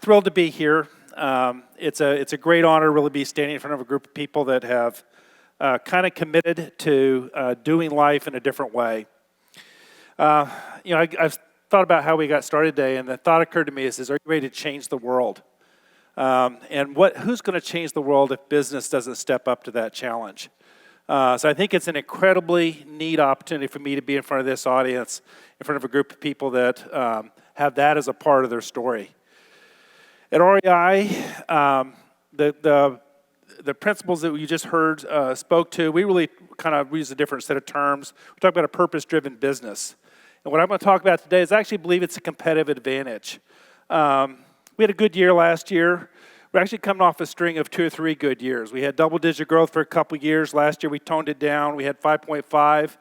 thrilled to be here. It's a great honor to really be standing in front of a group of people that have kind of committed to doing life in a different way. I've thought about how we got started today, and the thought occurred to me is are you ready to change the world? And who's going to change the world if business doesn't step up to that challenge? So I think it's an incredibly neat opportunity for me to be in front of this audience, in front of a group of people that have that as a part of their story. At REI, the principles that you just heard spoke to, we really kind of use a different set of terms. We talk about a purpose-driven business. And what I'm going to talk about today is I actually believe it's a competitive advantage. We had a good year last year. We're actually coming off a string of 2 or 3 good years. We had double-digit growth for a couple years. Last year we toned it down. We had 5.5.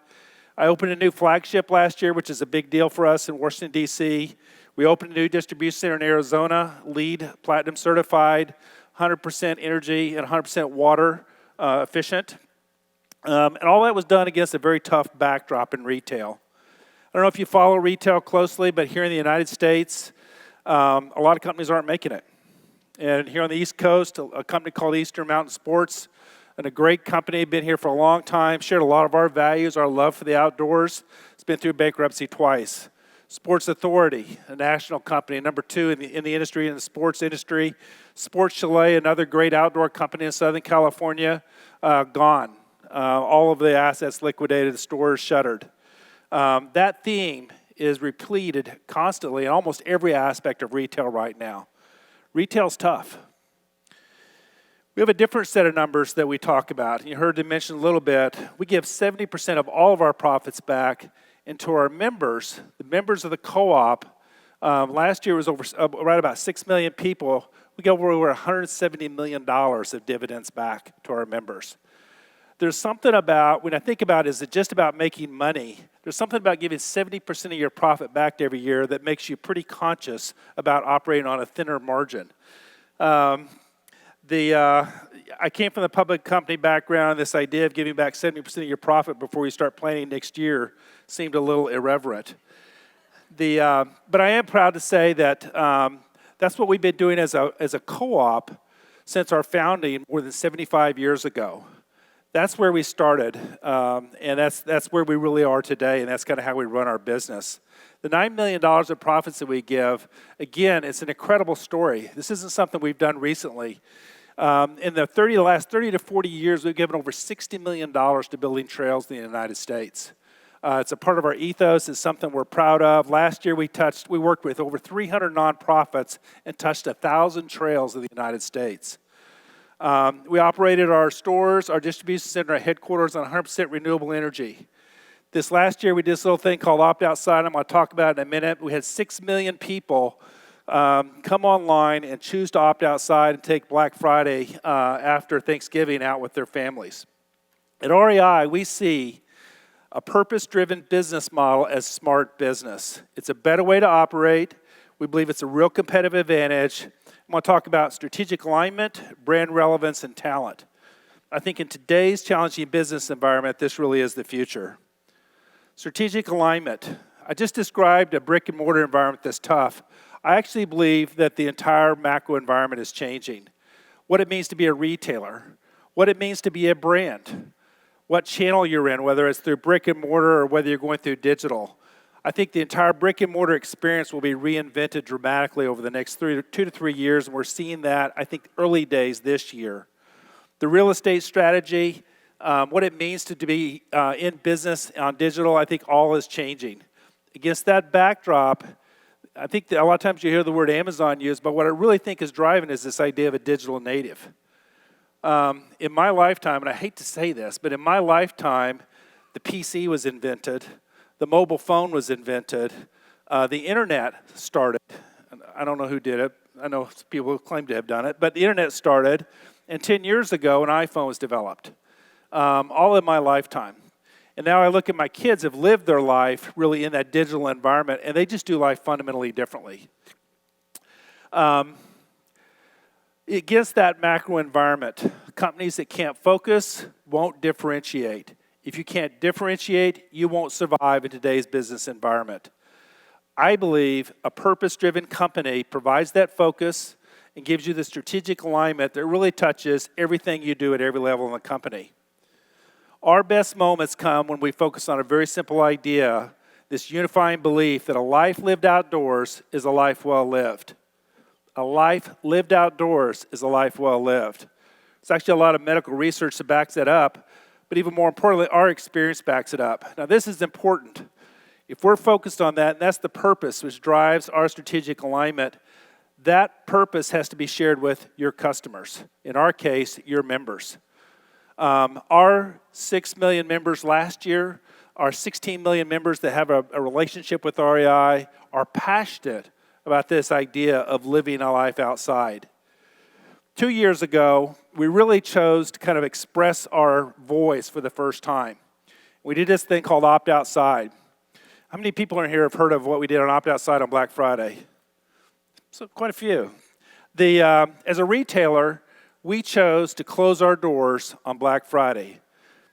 I opened a new flagship last year, which is a big deal for us in Washington, D.C. We opened a new distribution center in Arizona, LEED Platinum certified, 100% energy and 100% water efficient. And all that was done against a very tough backdrop in retail. I don't know if you follow retail closely, but here in the United States, a lot of companies aren't making it. And here on the East Coast, a company called Eastern Mountain Sports, and a great company, been here for a long time, shared a lot of our values, our love for the outdoors. It's been through bankruptcy twice. Sports Authority, a national company, number 2 in the industry, in the sports industry. Sports Chalet, another great outdoor company in Southern California, gone. All of the assets liquidated, the stores shuttered. That theme is repeated constantly in almost every aspect of retail right now. Retail's tough. We have a different set of numbers that we talk about. You heard them mention a little bit. We give 70% of all of our profits back into our members, the members of the co-op. Last year was right about 6 million people. We got over $170 million of dividends back to our members. There's something about, when I think about is it just about making money, there's something about giving 70% of your profit back every year that makes you pretty conscious about operating on a thinner margin. I came from the public company background. This idea of giving back 70% of your profit before you start planning next year seemed a little irreverent. But I am proud to say that that's what we've been doing as a co-op since our founding more than 75 years ago. That's where we started, and that's where we really are today, and that's kind of how we run our business. The $9 million of profits that we give, again, it's an incredible story. This isn't something we've done recently. In the last 30 to 40 years, we've given over $60 million to building trails in the United States. It's a part of our ethos. It's something we're proud of. Last year, we worked with over 300 nonprofits and touched 1,000 trails in the United States. We operated our stores, our distribution center, our headquarters on 100% renewable energy. This last year, we did this little thing called Opt Outside. I'm going to talk about it in a minute. We had 6 million people come online and choose to opt outside and take Black Friday after Thanksgiving out with their families. At REI, we see a purpose-driven business model as smart business. It's a better way to operate. We believe it's a real competitive advantage. I want to talk about strategic alignment, brand relevance, and talent. I think in today's challenging business environment, this really is the future. Strategic alignment. I just described a brick and mortar environment that's tough. I actually believe that the entire macro environment is changing. What it means to be a retailer, what it means to be a brand, what channel you're in, whether it's through brick and mortar or whether you're going through digital. I think the entire brick and mortar experience will be reinvented dramatically over the next 2 to 3 years, and we're seeing that, I think, early days this year. The real estate strategy, what it means to be in business on digital, I think all is changing. Against that backdrop, I think that a lot of times you hear the word Amazon used, but what I really think is driving is this idea of a digital native. In my lifetime, and I hate to say this, but in my lifetime, the PC was invented, the mobile phone was invented, the internet started. I don't know who did it. I know people who claim to have done it, but the internet started, and 10 years ago, an iPhone was developed, all in my lifetime. And now I look at my kids have lived their life really in that digital environment, and they just do life fundamentally differently. Against that macro environment, companies that can't focus won't differentiate. If you can't differentiate, you won't survive in today's business environment. I believe a purpose-driven company provides that focus and gives you the strategic alignment that really touches everything you do at every level in the company. Our best moments come when we focus on a very simple idea, this unifying belief that a life lived outdoors is a life well lived. A life lived outdoors is a life well lived. There's actually a lot of medical research that backs that up, but even more importantly, our experience backs it up. Now, this is important. If we're focused on that, and that's the purpose which drives our strategic alignment, that purpose has to be shared with your customers. In our case, your members. Our 6 million members last year, our 16 million members that have a relationship with REI are passionate about this idea of living a life outside. 2 years ago, we really chose to kind of express our voice for the first time. We did this thing called Opt Outside. How many people in here have heard of what we did on Opt Outside on Black Friday? So quite a few. As a retailer, we chose to close our doors on Black Friday,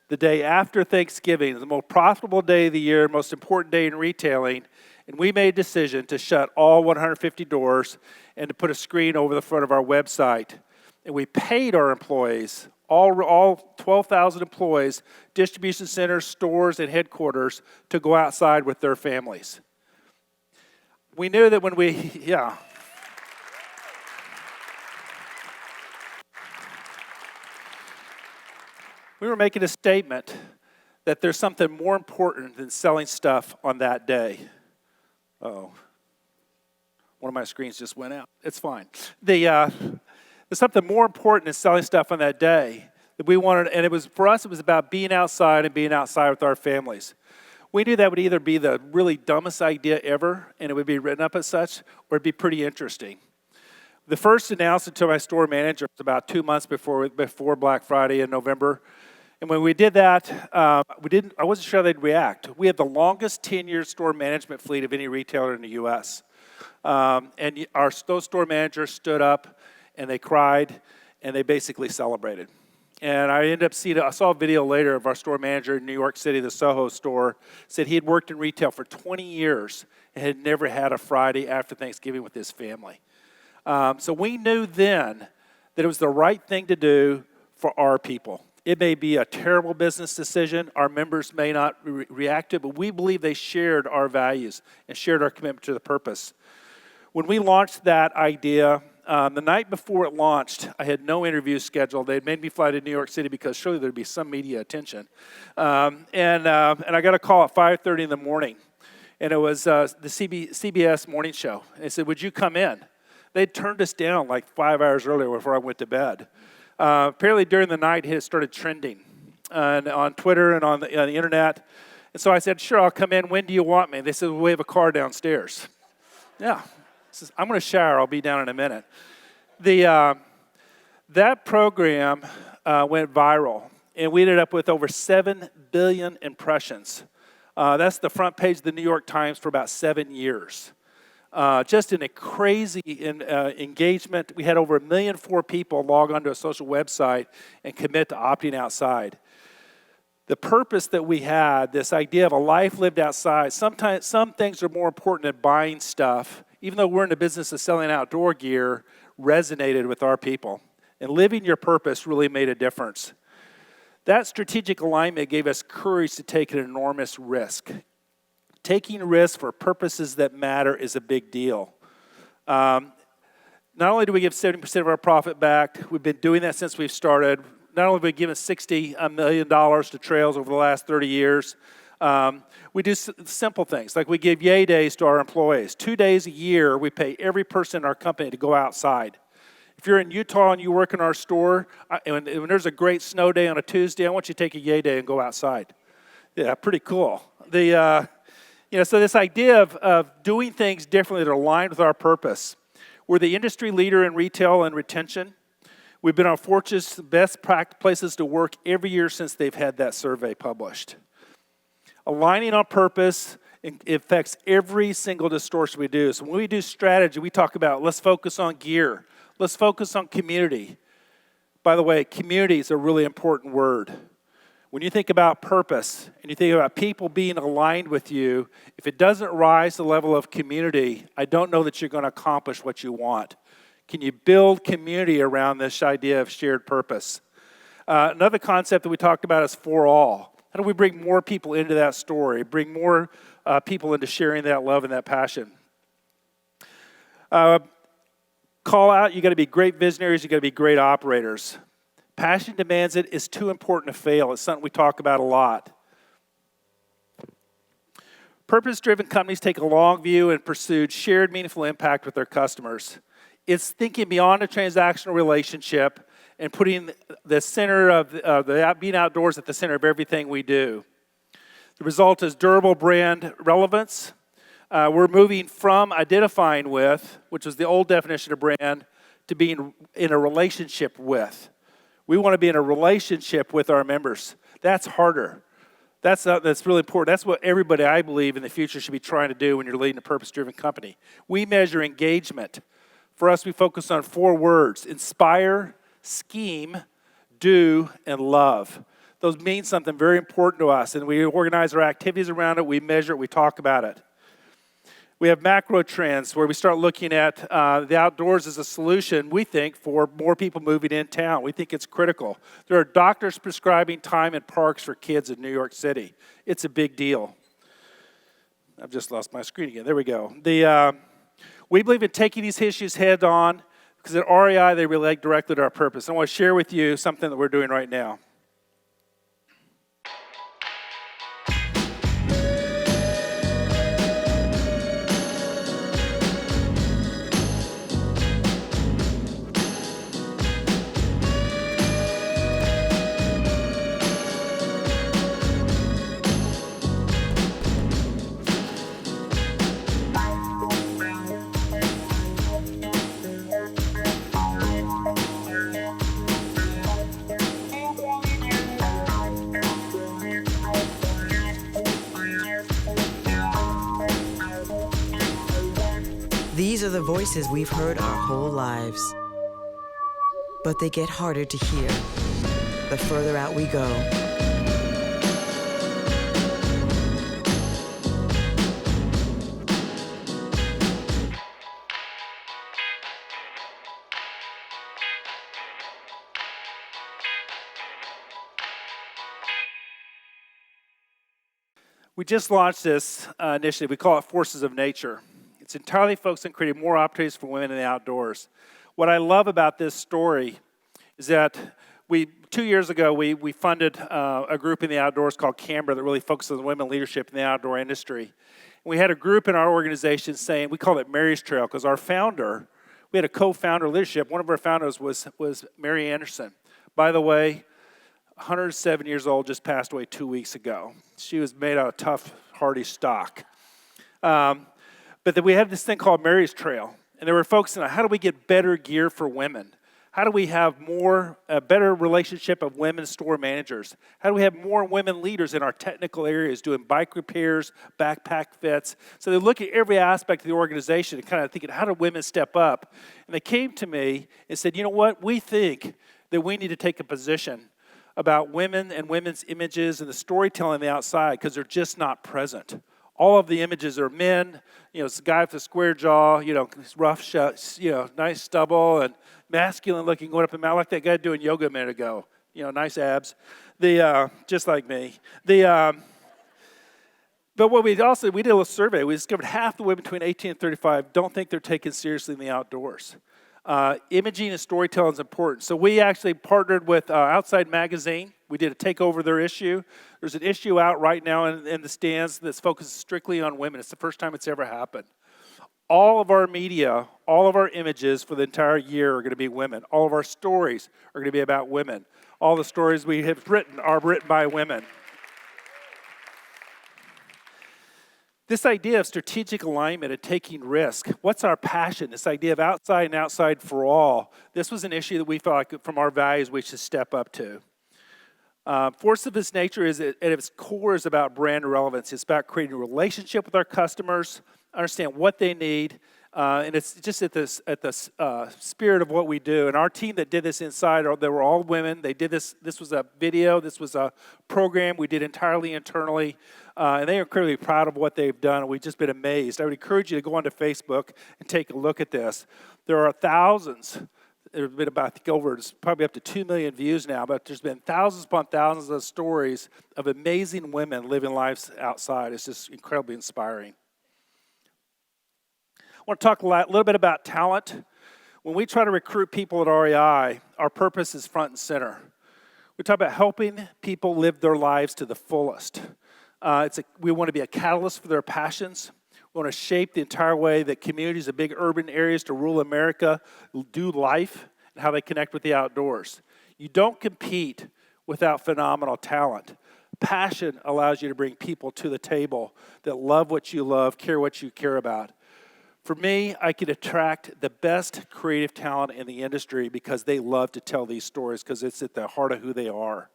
the day after Thanksgiving, the most profitable day of the year, most important day in retailing, and we made a decision to shut all 150 doors and to put a screen over the front of our website. And we paid our employees, all 12,000 employees, distribution centers, stores, and headquarters, to go outside with their families. We knew that when we were making a statement that there's something more important than selling stuff on that day. Oh, one of my screens just went out. It's fine. There's something more important than selling stuff on that day that we wanted, and for us, it was about being outside and being outside with our families. We knew that would either be the really dumbest idea ever, and it would be written up as such, or it'd be pretty interesting. The first announcement to my store manager was about 2 months before Black Friday in November. And when we did that, I wasn't sure they'd react. We had the longest 10-year store management fleet of any retailer in the U.S. And those store managers stood up, and they cried, and they basically celebrated. And I saw a video later of our store manager in New York City, the Soho store, said he had worked in retail for 20 years and had never had a Friday after Thanksgiving with his family. So we knew then that it was the right thing to do for our people. It may be a terrible business decision. Our members may not react to it, but we believe they shared our values and shared our commitment to the purpose. When we launched that idea, the night before it launched, I had no interviews scheduled. They had made me fly to New York City because surely there'd be some media attention. And I got a call at 5:30 in the morning, and it was the CBS morning show. And they said, "Would you come in?" They'd turned us down like 5 hours earlier before I went to bed. Apparently during the night, it started trending on Twitter and on the internet. And so I said, "Sure, I'll come in. When do you want me?" They said, "Well, we have a car downstairs." Yeah. Says, "I'm going to shower. I'll be down in a minute." That program went viral, and we ended up with over 7 billion impressions. That's the front page of the New York Times for about 7 years. Just in a crazy engagement. We had over 1.4 million people log onto a social website and commit to opting outside. The purpose that we had, this idea of a life lived outside, sometimes some things are more important than buying stuff, even though we're in the business of selling outdoor gear, resonated with our people. And living your purpose really made a difference. That strategic alignment gave us courage to take an enormous risk. Taking risks for purposes that matter is a big deal. Not only do we give 70% of our profit back, we've been doing that since we've started. Not only have we given $60 million to trails over the last 30 years, we do simple things, like we give yay days to our employees. 2 days a year, we pay every person in our company to go outside. If you're in Utah and you work in our store, and when there's a great snow day on a Tuesday, I want you to take a yay day and go outside. Yeah, pretty cool. So this idea of doing things differently that are aligned with our purpose. We're the industry leader in retail and retention. We've been on Fortune's best places to work every year since they've had that survey published. Aligning on purpose affects every single distortion we do. So when we do strategy, we talk about let's focus on gear. Let's focus on community. By the way, community is a really important word. When you think about purpose and you think about people being aligned with you, if it doesn't rise to the level of community, I don't know that you're going to accomplish what you want. Can you build community around this idea of shared purpose? Another concept that we talked about is for all. How do we bring more people into that story, bring more people into sharing that love and that passion? Call out, you got to be great visionaries, you got to be great operators. Passion demands it is too important to fail. It's something we talk about a lot. Purpose-driven companies take a long view and pursue shared meaningful impact with their customers. It's thinking beyond a transactional relationship and putting the center of being outdoors at the center of everything we do. The result is durable brand relevance. We're moving from identifying with, which was the old definition of brand, to being in a relationship with. We want to be in a relationship with our members. That's harder. That's really important. That's what everybody, I believe, in the future should be trying to do when you're leading a purpose-driven company. We measure engagement. For us, we focus on 4 words: inspire, scheme, do, and love. Those mean something very important to us, and we organize our activities around it, we measure it, we talk about it. We have macro trends where we start looking at the outdoors as a solution, we think, for more people moving in town. We think it's critical. There are doctors prescribing time in parks for kids in New York City. It's a big deal. I've just lost my screen again. There we go. We believe in taking these issues head on because at REI they relate directly to our purpose. I want to share with you something that we're doing right now. These are the voices we've heard our whole lives. But they get harder to hear the further out we go. We just launched this initiative. We call it Forces of Nature. It's entirely focused on creating more opportunities for women in the outdoors. What I love about this story is that 2 years ago, we funded a group in the outdoors called Canberra that really focuses on women leadership in the outdoor industry. And we had a group in our organization saying, we called it Mary's Trail, because our founder, we had a co-founder leadership. One of our founders was Mary Anderson. By the way, 107 years old, just passed away 2 weeks ago. She was made out of tough, hardy stock. But then we had this thing called Mary's Trail, and they were focusing on how do we get better gear for women? How do we have a better relationship of women store managers? How do we have more women leaders in our technical areas doing bike repairs, backpack fits? So they look at every aspect of the organization and kind of thinking, how do women step up? And they came to me and said, you know what? We think that we need to take a position about women and women's images and the storytelling on the outside because they're just not present. All of the images are men, it's a guy with a square jaw, rough shots, nice stubble and masculine looking, going up and down, like that guy doing yoga a minute ago. Nice abs, just like me. But what we did a little survey. We discovered half the women between 18 and 35 don't think they're taken seriously in the outdoors. Imaging and storytelling is important. So we actually partnered with Outside Magazine. We did a takeover their issue. There's an issue out right now in the stands that's focused strictly on women. It's the first time it's ever happened. All of our media, all of our images for the entire year are going to be women. All of our stories are going to be about women. All the stories we have written are written by women. This idea of strategic alignment and taking risk, what's our passion? This idea of outside and outside for all. This was an issue that we felt like from our values we should step up to. Force of its nature is at its core is about brand relevance. It's about creating a relationship with our customers, understand what they need, And it's just at the spirit of what we do. And our team that did this inside, they were all women. They did this. This was a video. This was a program we did entirely internally. And they are incredibly proud of what they've done. And we've just been amazed. I would encourage you to go onto Facebook and take a look at this. There are thousands. There's been about, I think, it's probably up to 2 million views now, but there's been thousands upon thousands of stories of amazing women living lives outside. It's just incredibly inspiring. I want to talk a little bit about talent. When we try to recruit people at REI, our purpose is front and center. We talk about helping people live their lives to the fullest. We want to be a catalyst for their passions. We want to shape the entire way that communities of big urban areas to rural America do life and how they connect with the outdoors. You don't compete without phenomenal talent. Passion allows you to bring people to the table that love what you love, care what you care about. For me, I can attract the best creative talent in the industry because they love to tell these stories because it's at the heart of who they are.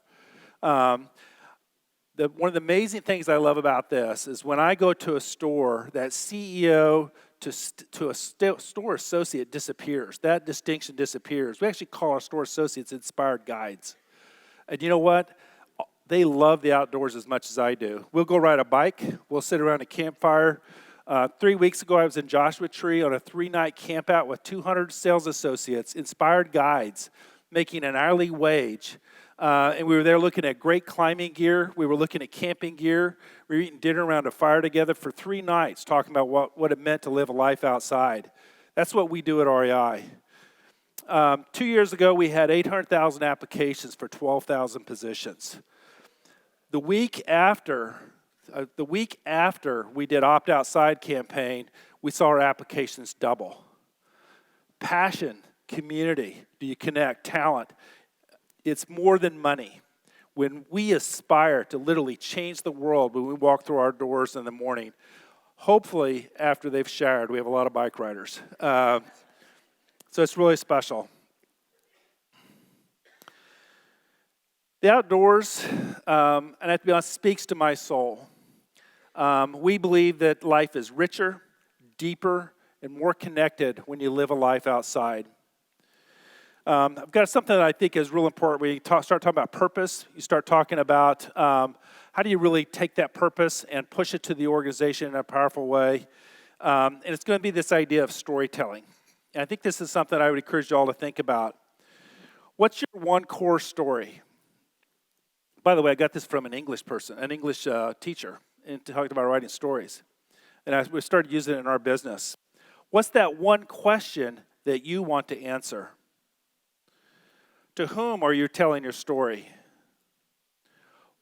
One of the amazing things I love about this is when I go to a store, that CEO to a store associate disappears. That distinction disappears. We actually call our store associates inspired guides. And you know what? They love the outdoors as much as I do. We'll go ride a bike. We'll sit around a campfire. 3 weeks ago, I was in Joshua Tree on a 3-night camp out with 200 sales associates, inspired guides, making an hourly wage. And we were there looking at great climbing gear. We were looking at camping gear. We were eating dinner around a fire together for 3 nights, talking about what it meant to live a life outside. That's what we do at REI. 2 years ago, we had 800,000 applications for 12,000 positions. The week after we did Opt Outside campaign, we saw our applications double. Passion, community, do you connect, talent? It's more than money. When we aspire to literally change the world when we walk through our doors in the morning, hopefully after they've showered, we have a lot of bike riders. So it's really special. The outdoors, and I have to be honest, speaks to my soul. We believe that life is richer, deeper, and more connected when you live a life outside. I've got something that I think is real important. When you start talking about purpose, you start talking about how do you really take that purpose and push it to the organization in a powerful way. And it's going to be this idea of storytelling. And I think this is something I would encourage you all to think about. What's your one core story? By the way, I got this from an English teacher, and talked about writing stories. And we started using it in our business. What's that one question that you want to answer? To whom are you telling your story?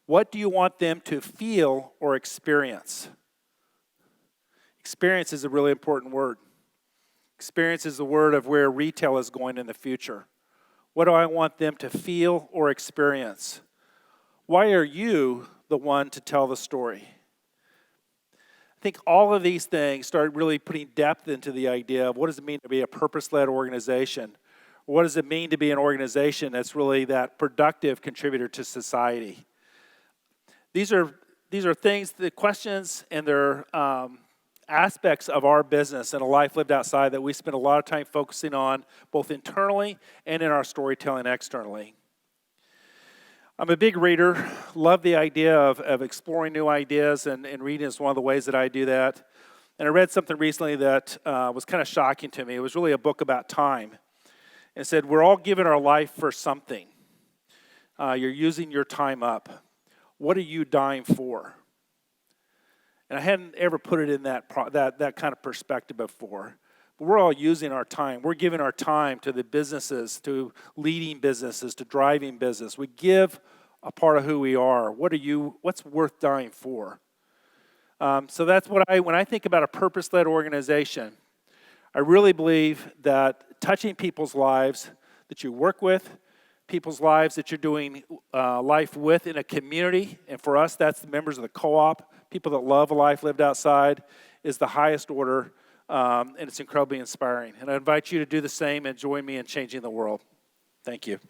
What do you want them to feel or experience? Experience is a really important word. Experience is the word of where retail is going in the future. What do I want them to feel or experience? Why are you the one to tell the story? I think all of these things start really putting depth into the idea of what does it mean to be a purpose-led organization? What does it mean to be an organization that's really that productive contributor to society? These are things, the questions and their aspects of our business and a life lived outside that we spend a lot of time focusing on, both internally and in our storytelling externally. I'm a big reader, love the idea of exploring new ideas, and reading is one of the ways that I do that. And I read something recently that was kind of shocking to me. It was really a book about time. It said, we're all given our life for something. You're using your time up. What are you dying for? And I hadn't ever put it in that kind of perspective before. But we're all using our time. We're giving our time to the businesses, to leading businesses, to driving business. We give a part of who we are. What's worth dying for? So that's when I think about a purpose-led organization, I really believe that touching people's lives that you work with, people's lives that you're doing life with in a community, and for us, that's the members of the co-op, people that love a life lived outside, is the highest order, and it's incredibly inspiring. And I invite you to do the same and join me in changing the world. Thank you.